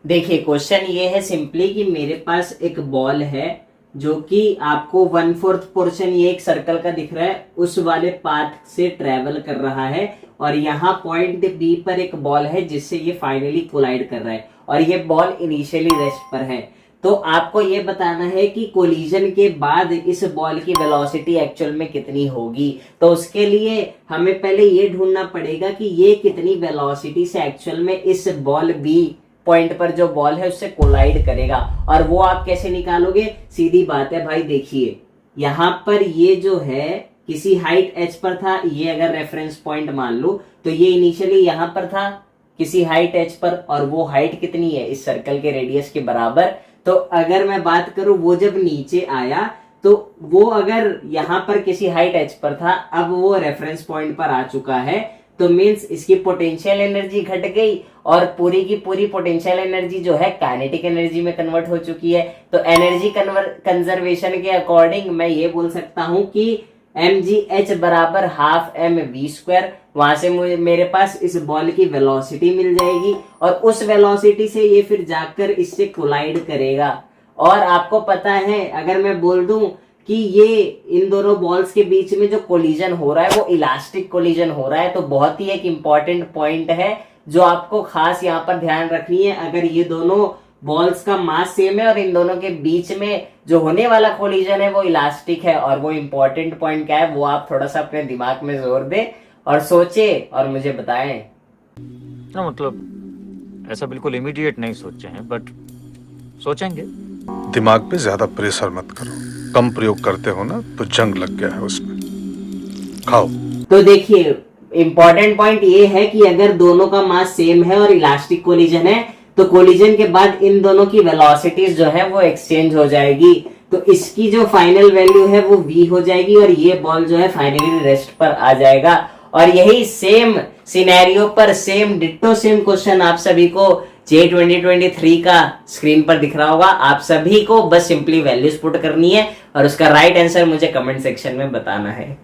देखिए क्वेश्चन ये है सिंपली कि मेरे पास एक बॉल है जो कि आपको 1/4 पोर्शन ये एक सर्कल का दिख रहा है, उस वाले पाथ से ट्रेवल कर रहा है और यहाँ पॉइंट बी पर एक बॉल है जिससे ये फाइनली कोलाइड कर रहा है और ये बॉल इनिशियली रेस्ट पर है। तो आपको ये बताना है कि कोलिजन के बाद इस बॉल की वेलोसिटी एक्चुअल में कितनी होगी। तो उसके लिए हमें पहले ये ढूंढना पड़ेगा कि ये कितनी वेलोसिटी से एक्चुअल में इस बॉल बी पॉइंट पर जो बॉल है उससे कोलाइड करेगा। और वो आप कैसे निकालोगे, सीधी बात है भाई। देखिए यहाँ पर ये जो है किसी हाइट h पर था, ये अगर रेफरेंस पॉइंट मान लो तो ये इनिशियली यहाँ पर था किसी हाइट h पर, और वो हाइट कितनी है इस सर्कल के रेडियस के बराबर। तो अगर मैं बात करूं वो जब नीचे आया तो वो अगर यहाँ पर किसी हाइट h पर था, अब वो रेफरेंस पॉइंट पर आ चुका है, तो मीन्स इसकी पोटेंशियल एनर्जी घट गई और पूरी की पूरी पोटेंशियल एनर्जी जो है काइनेटिक एनर्जी में कन्वर्ट हो चुकी है। तो एनर्जी कंजर्वेशन के अकॉर्डिंग मैं ये बोल सकता हूं कि mgh बराबर हाफ mv²। वहां से मुझे मेरे पास इस बॉल की वेलोसिटी मिल जाएगी और उस वेलोसिटी से ये फिर जाकर इससे कोलाइड करेगा। और आपको पता है अगर मैं बोल दूं कि ये इन दोनों बॉल्स के बीच में जो कोलिजन हो रहा है वो इलास्टिक कोलिजन हो रहा है, तो बहुत ही एक इम्पॉर्टेंट पॉइंट है जो आपको खास यहाँ पर ध्यान रखनी है। अगर ये दोनों बॉल्स का मास सेम है और इन दोनों के बीच में जो होने वाला कोलिजन है वो इलास्टिक है, और वो इम्पोर्टेंट पॉइंट क्या है वो आप थोड़ा सा अपने दिमाग में जोर दे और सोचे और मुझे बताएं। ना मतलब ऐसा बिल्कुल इमीडिएट नहीं सोचे हैं, बट सोचेंगे। दिमाग पे ज्यादा प्रेशर मत करो, कम प्रयोग करते हो ना तो जंग लग गया है उसमें। खाओ। तो देखिए इंपॉर्टेंट पॉइंट ये है कि अगर दोनों का मास सेम है और इलास्टिक कोलिजन है तो कोलिजन के बाद इन दोनों की वेलोसिटीज जो है वो एक्सचेंज हो जाएगी। तो इसकी जो फाइनल वैल्यू है वो v हो जाएगी और ये बॉल जो है फाइनली रेस्ट पर आ जाएगा। और यही सेम सिनेरियो पर सेम डिट्टो सेम क्वेश्चन आप सभी को जे 2023 का स्क्रीन पर दिख रहा होगा। आप सभी को बस सिंपली वैल्यूज पुट करनी है और उसका राइट आंसर मुझे कमेंट सेक्शन में बताना है।